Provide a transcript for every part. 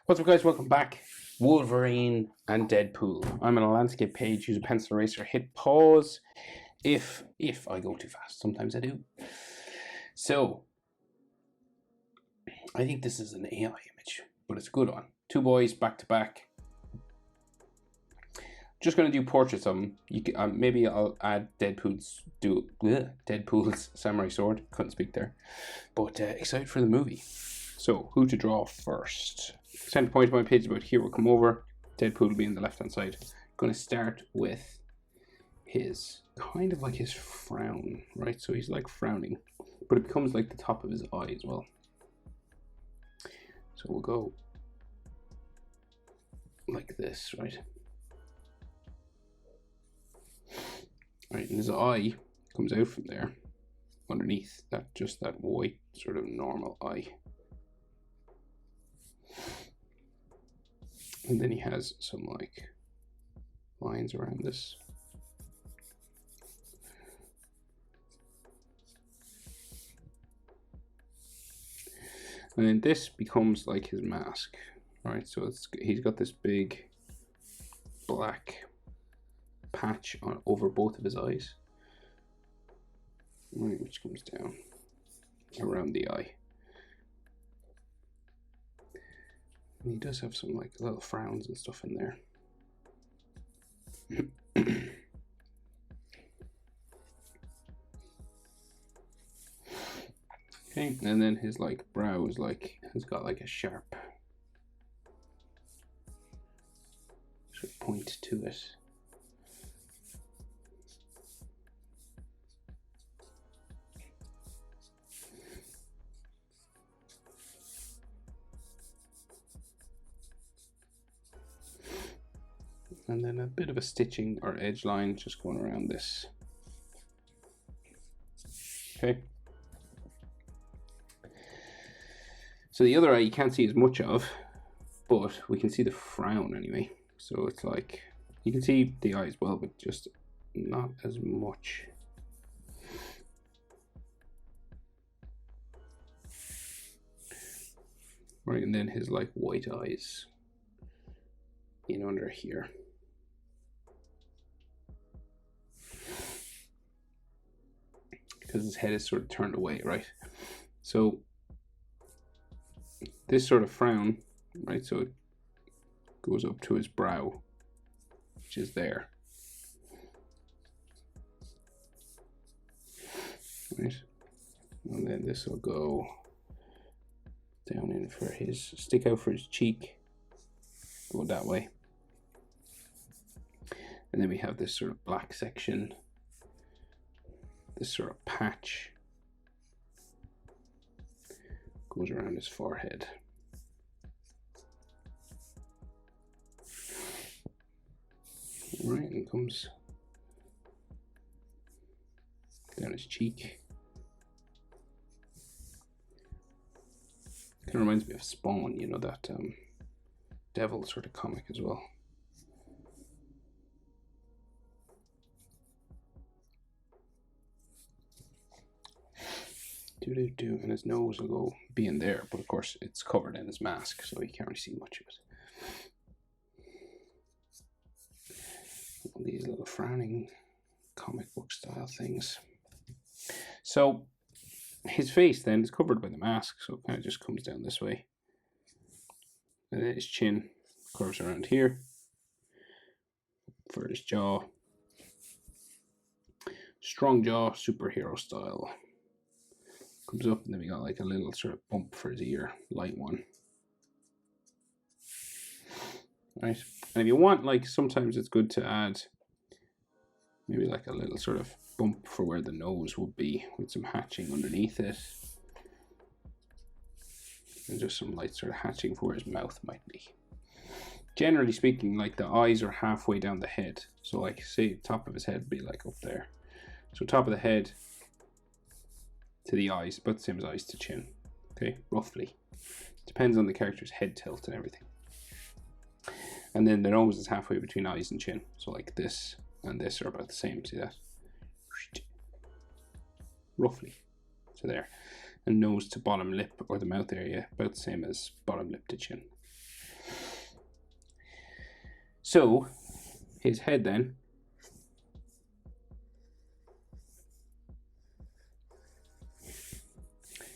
What's up, guys? Welcome back. Wolverine and Deadpool. I'm on a landscape page. Use a pencil eraser. Hit pause if I go too fast. Sometimes I do. So I think this is an AI image, but it's a good one. Two boys back to back. Just gonna do portraits of them. You can, maybe I'll add Deadpool's samurai sword. Couldn't speak there, but excited for the movie. So who to draw first? Center point of my page about here will come over. Deadpool will be on the left hand side. Going to start with his kind of like his frown, right? So he's like frowning, but it becomes like the top of his eye as well. So we'll go like this, right? Right, and his eye comes out from there underneath that, just that white sort of normal eye. And then he has some like lines around this. And then this becomes like his mask, right? So he's got this big black patch on over both of his eyes, right, which comes down around the eye. And he does have some like little frowns and stuff in there. Okay, and then his like brow is like, has got like a sharp sort of point to it. And then a bit of a stitching or edge line just going around this. Okay. So the other eye you can't see as much of, but we can see the frown anyway. So it's like, you can see the eye as well, but just not as much. Right, and then his like white eyes in under here. Because his head is sort of turned away, right? So this sort of frown, right? So it goes up to his brow, which is there, right? And then this will go down in for his, stick out for his cheek, go that way. And then we have this sort of black section, this sort of patch goes around his forehead. Right, and comes down his cheek. Kind of reminds me of Spawn, you know, that devil sort of comic as well. And his nose will go be in there, but of course it's covered in his mask, so you can't really see much of it. All these little frowning comic book style things. So his face then is covered by the mask, so it kind of just comes down this way. And then his chin curves around here for his jaw. Strong jaw, superhero style. Comes up, and then we got like a little sort of bump for his ear, light one. Right, and if you want, like, sometimes it's good to add maybe like a little sort of bump for where the nose would be with some hatching underneath it. And just some light sort of hatching for where his mouth might be. Generally speaking, like the eyes are halfway down the head. So like say top of his head would be like up there. So top of the head to the eyes, about the same as eyes to chin, okay, roughly. Depends on the character's head tilt and everything. And then the nose is halfway between eyes and chin, so like this and this are about the same, see that? Roughly, so there. And nose to bottom lip or the mouth area, about the same as bottom lip to chin. So his head then.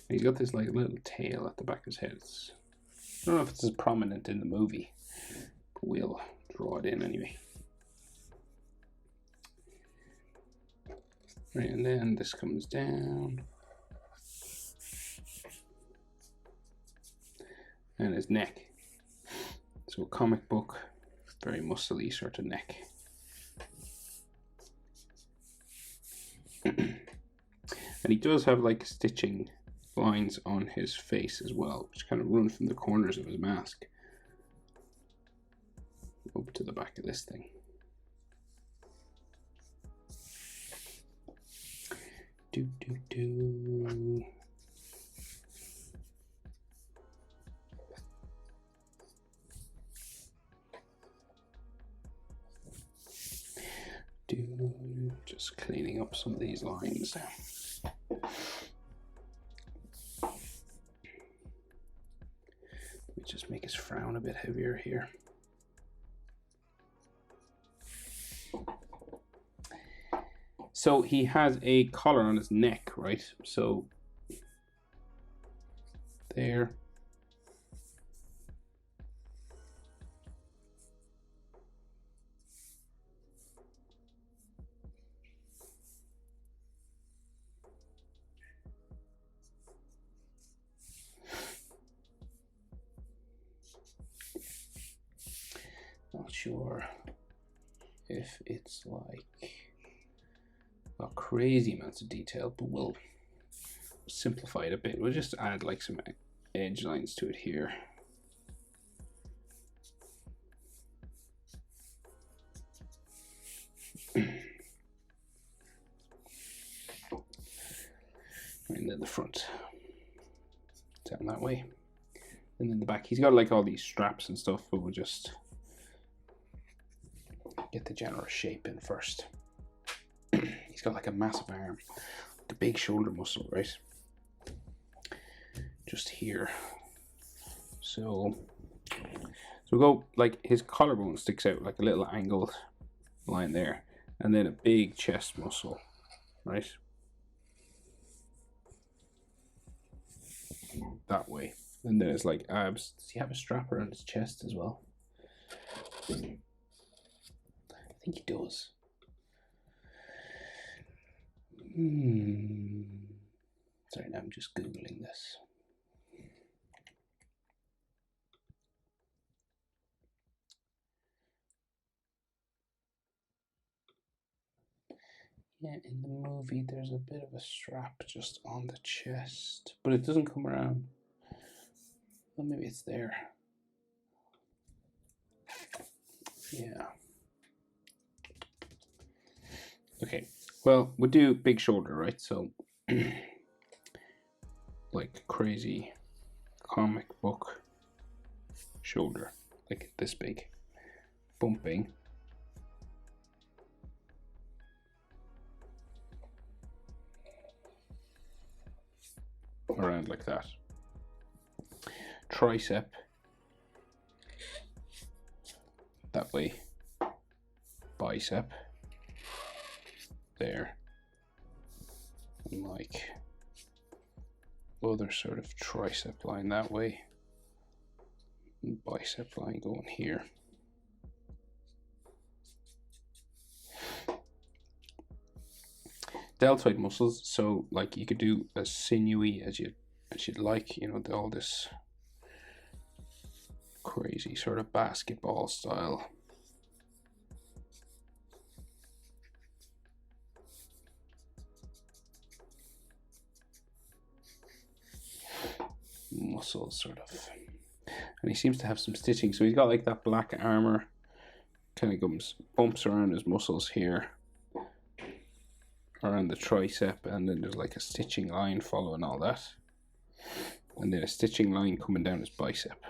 He's got this like little tail at the back of his head. I don't know if it's as prominent in the movie, but we'll draw it in anyway. Right, and then this comes down. And his neck. So a comic book, very muscly sort of neck. And he does have like stitching lines on his face as well, which kind of run from the corners of his mask up to the back of this thing. Just cleaning up some of these lines. Let me just make his frown a bit heavier here. So he has a collar on his neck, right? So there. Not sure if it's like not crazy amounts of detail, but we'll simplify it a bit. We'll just add like some edge lines to it here. And then the front down that way, and then the back. He's got like all these straps and stuff, but we'll just get the general shape in first. He's got like a massive arm, the big shoulder muscle, right? Just here. So we'll go like his collarbone sticks out like a little angled line there, and then a big chest muscle, right? That way. And then it's like abs. Does he have a strap around his chest as well? I think he does. Sorry, now I'm just Googling this. Yeah, in the movie there's a bit of a strap just on the chest, but it doesn't come around. Well, maybe it's there. Yeah. Okay, well, we'll do big shoulder, right? So, like crazy comic book shoulder, like this big, bumping. Around like that. Tricep that way. Bicep there. And like other sort of tricep line that way. And bicep line going here. Deltoid muscles, so like you could do as sinewy as you'd like, you know, all this crazy sort of basketball style. Muscles sort of. And he seems to have some stitching, so he's got like that black armor kind of comes bumps around his muscles here, around the tricep, and then there's like a stitching line following all that, and then a stitching line coming down his bicep,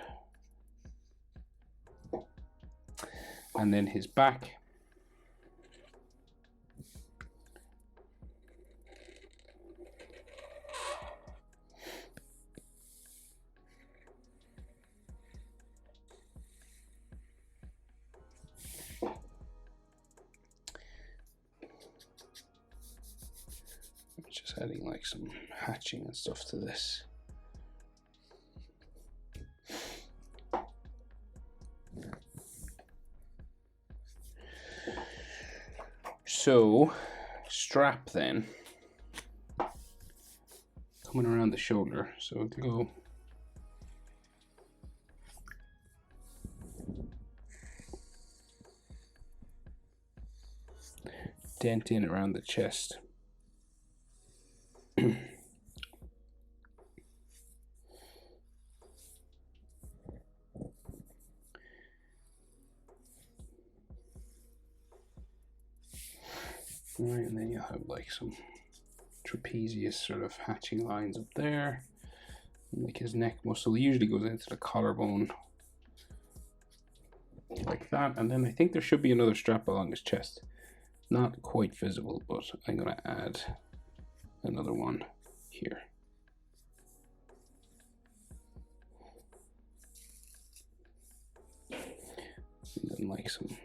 and then his back. adding like some hatching and stuff to this. So, strap then, coming around the shoulder, so it'll go dent in around the chest. Right, and then you'll have like some trapezius sort of hatching lines up there. And like his neck muscle usually goes into the collarbone like that. And then I think there should be another strap along his chest. Not quite visible, but I'm going to add another one here. And then like some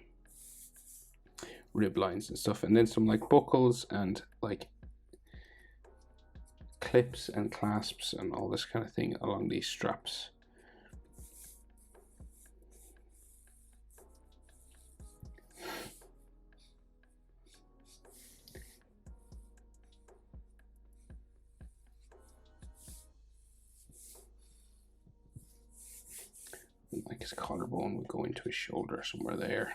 rib lines and stuff, and then some like buckles and like clips and clasps and all this kind of thing along these straps. And like his collarbone would go into his shoulder somewhere there.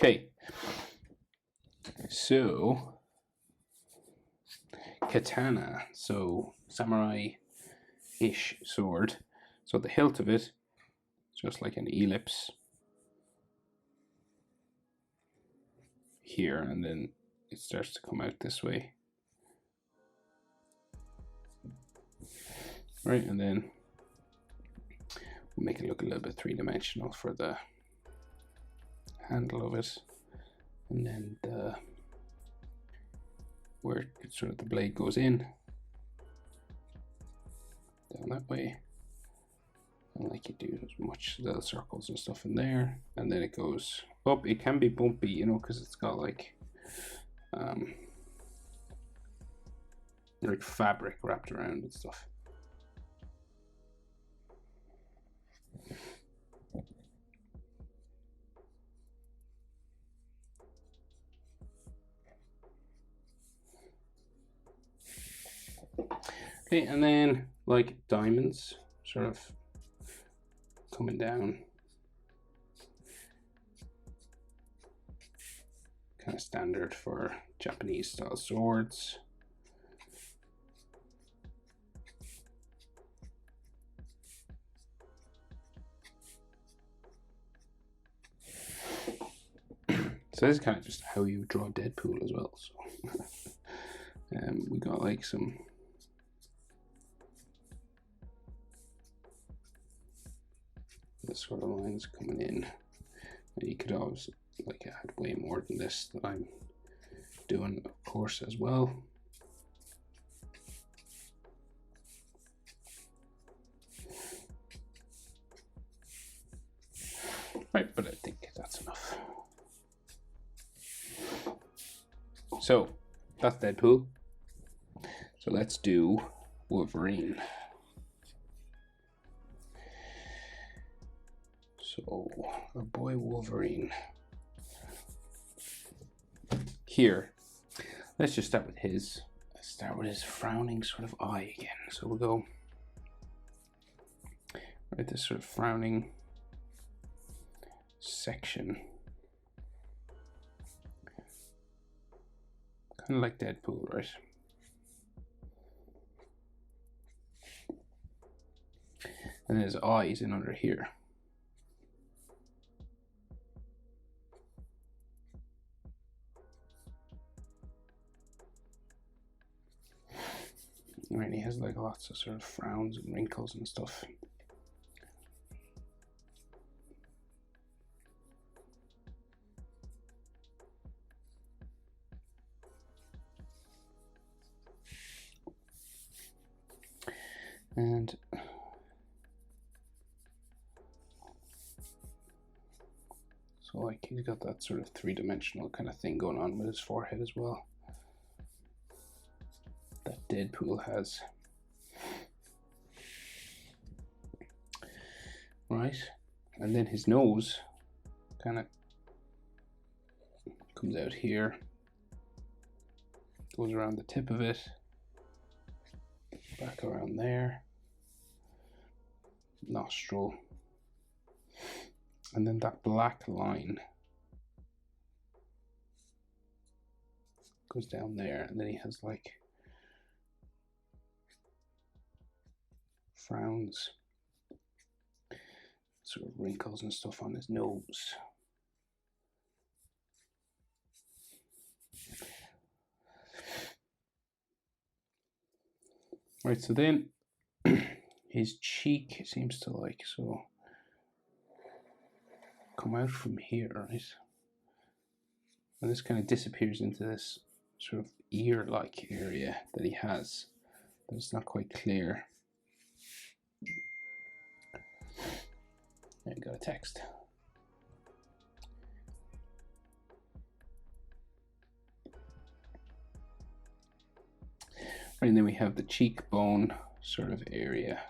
Okay, so katana, so samurai-ish sword. So the hilt of it, just like an ellipse here, and then it starts to come out this way. Right, and then we'll make it look a little bit three-dimensional for the handle of it, and then the where sort of the blade goes in down that way, and like you do as much little circles and stuff in there, and then it goes up. It can be bumpy, you know, because it's got like fabric wrapped around and stuff. Okay, and then like diamonds sort of coming down, kind of standard for Japanese style swords. So this is kind of just how you draw Deadpool as well. So we got like some this sort of lines coming in, and you could always like add way more than this that I'm doing, of course, as well. Right, but I think that's enough. So that's Deadpool. So let's do Wolverine. So our boy Wolverine. Here, let's just start with his. Let's start with his frowning sort of eye again. So we'll go right this sort of frowning section, kind of like Deadpool, right? And his eyes in under here. Right, he has like lots of sort of frowns and wrinkles and stuff. And so like he's got that sort of three-dimensional kind of thing going on with his forehead as well, that Deadpool has. Right, and then his nose kind of comes out here, goes around the tip of it, back around there, nostril, and then that black line goes down there, and then he has like frowns, sort of wrinkles and stuff on his nose. Right, so then his cheek seems to like so come out from here, right? And this kind of disappears into this sort of ear-like area that he has. But it's not quite clear. There you got a text. Right, and then we have the cheekbone sort of area.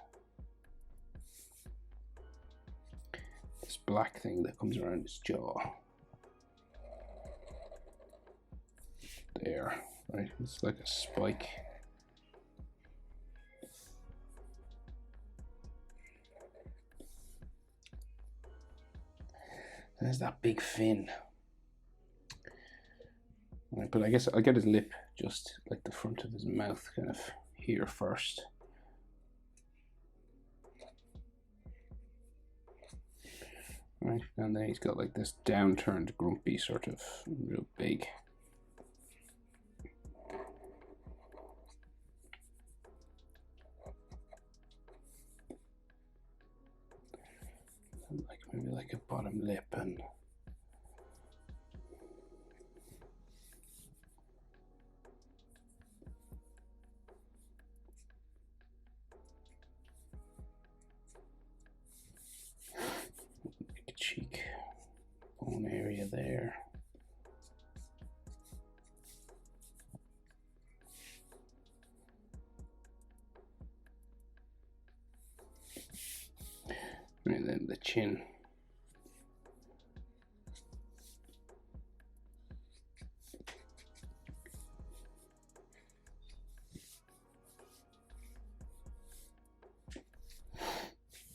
This black thing that comes around his jaw. There, right? It's like a spike. And there's that big fin. Right, but I guess I'll get his lip just like the front of his mouth kind of here first. Right, and then he's got like this downturned, grumpy sort of real big. And like maybe like a bottom lip and cheek bone area there. And then the chin.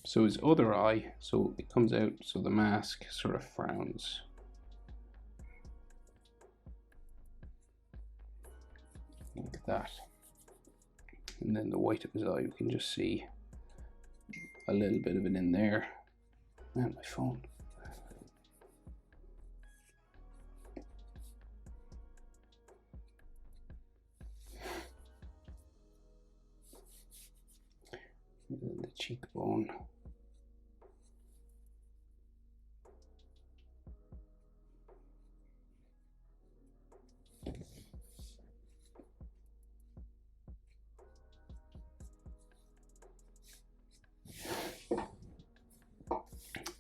So his other eye, so it comes out, so the mask sort of frowns. Like that. And then the white of his eye, you can just see a little bit of it in there. And my phone. And then the cheekbone.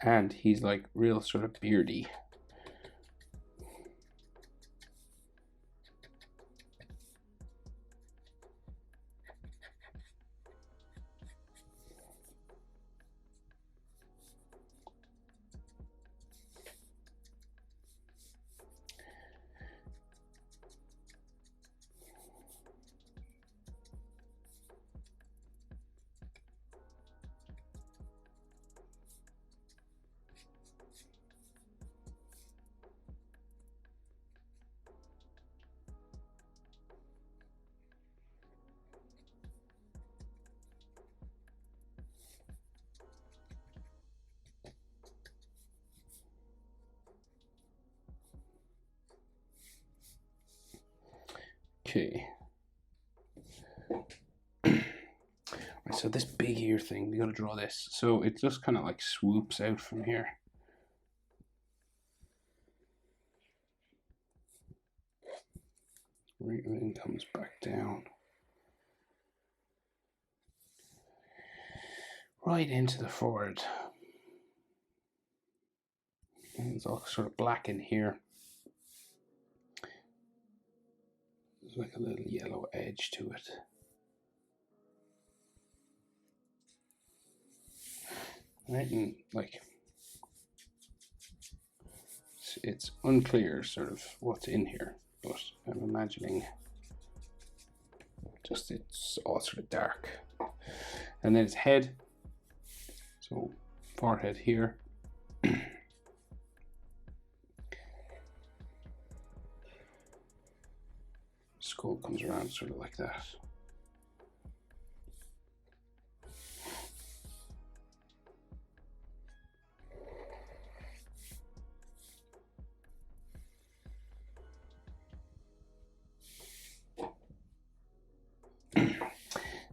And he's like real sort of beardy. Okay. Right, so this big ear thing, we gotta draw this. So it just kind of like swoops out from here. Right, and then comes back down. right into the forehead. And it's all sort of black in here. There's like a little yellow edge to it. Right, and like it's unclear sort of what's in here, but I'm imagining just it's all sort of dark. And then his head, so forehead here. Skull comes around sort of like that.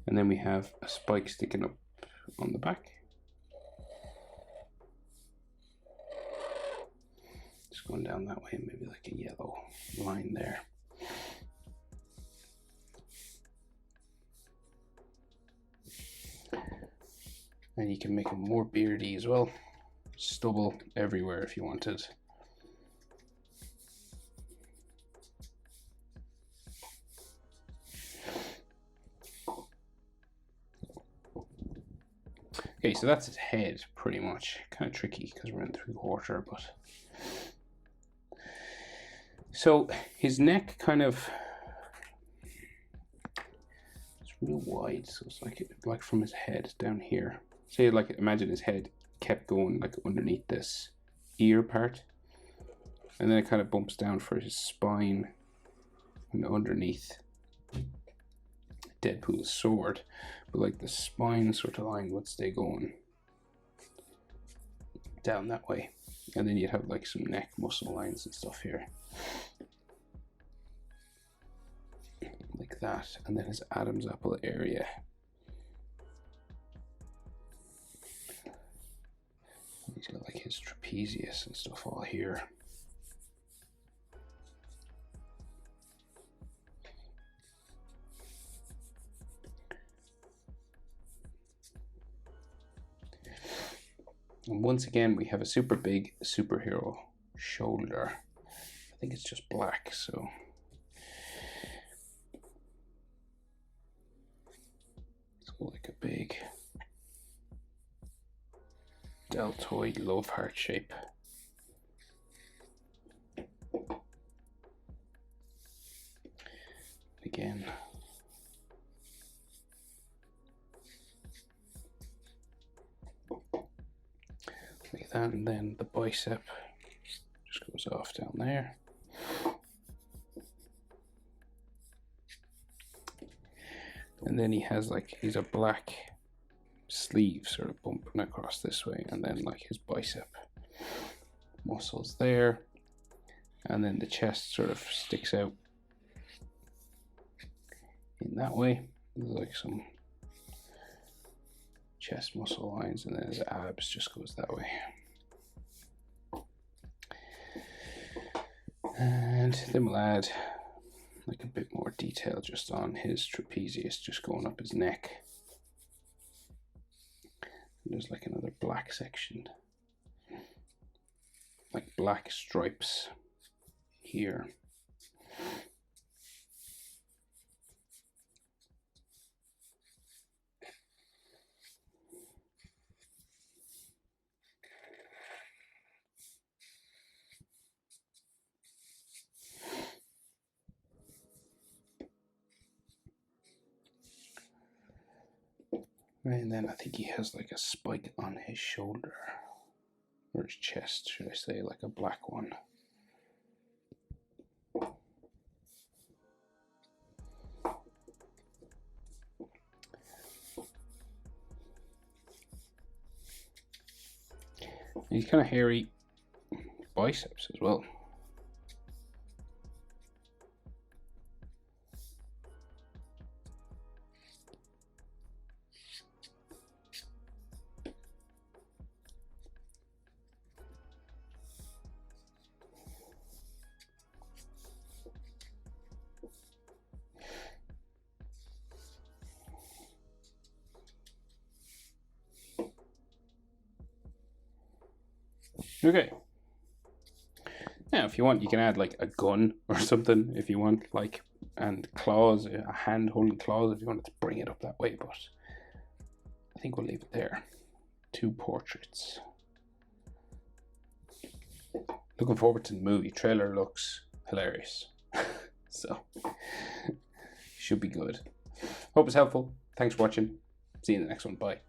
And then we have a spike sticking up on the back. Just going down that way, maybe like a yellow line there. And you can make him more beardy as well. Stubble everywhere if you wanted. Okay, so that's his head pretty much. Kind of tricky because we're in 3/4, but so his neck kind of, it's real wide, so it's like from his head down here. Say like imagine his head kept going like underneath this ear part, and then it kind of bumps down for his spine and underneath Deadpool's sword, but like the spine sort of line would stay going down that way, and then you'd have like some neck muscle lines and stuff here like that, and then his Adam's apple area. He's got like his trapezius and stuff all here. And once again, we have a super big superhero shoulder. I think it's just black, so. It's like a big deltoid love heart shape. Again. Like that, and then the bicep just goes off down there. And then he has like, he's a black sleeve sort of bumping across this way, and then like his bicep muscles there, and then the chest sort of sticks out in that way. There's like some chest muscle lines, and then his abs just goes that way. And then we'll add like a bit more detail just on his trapezius, just going up his neck. And there's like another black section, like black stripes here. And then I think he has like a spike on his shoulder, or his chest, should I say, like a black one. And he's kind of hairy biceps as well. Okay. Now, if you want, you can add like a gun or something if you want, like, and claws, a hand holding claws if you wanted to bring it up that way, but I think we'll leave it there. 2 portraits. Looking forward to the movie. Trailer looks hilarious. So, should be good. Hope it's helpful. Thanks for watching. See you in the next one. Bye.